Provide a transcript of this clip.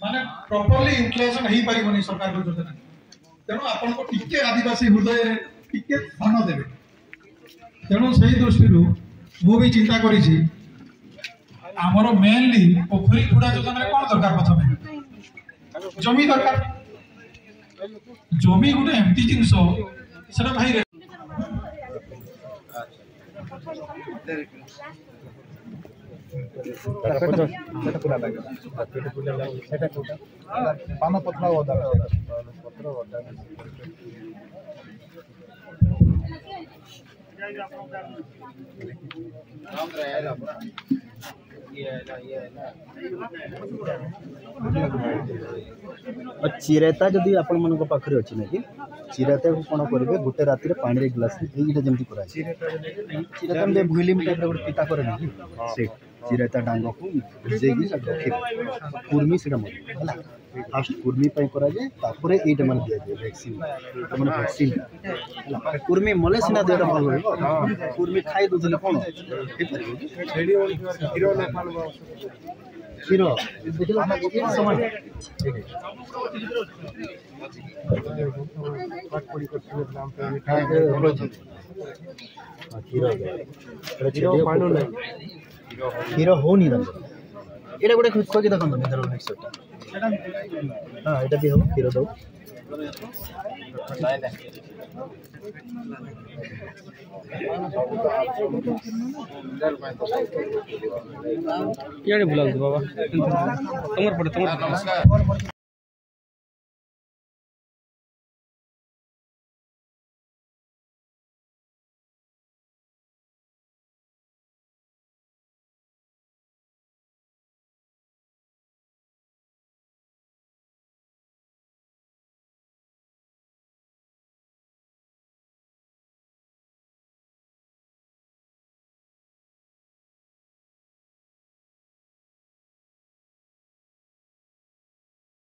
माने properly implementation हो पारिबनी सरकार को योजना तेणु आपन को टिके आदिवासी हृदय टिके ध्यान देबे तेणु सही दृष्टि मु भी चिंता करी आमर मेनली पोखरी खुड़ा योजना कौन दरकार प्रथम जमी दरकार जमी गोटे एमती जिनस सेटा भाई पान पत्र चिरेता जदि आपण मन पाखे अच्छी ना कि चिरेता को कौन करेंगे गोटे राति पानी ग्लास जमी कर चिरेता भुलिम टाइप गोटे पिता करे से चिरेता डांग को भिजेगी कुर्मी से मर फास्ट कुर्मी कराए तापर ये मैंने दिया जाए वैक्सीन मैंने वैक्सीन कुर्मी मले सीना देह भल रहा कुर्मी खाई दूसरे कौन क्षीर क्षीर होनी ये गोटे खोज देखो निधर मिक्सरटा हाँ यहाँ भी हम क्षीर दो बुला बाबा तुम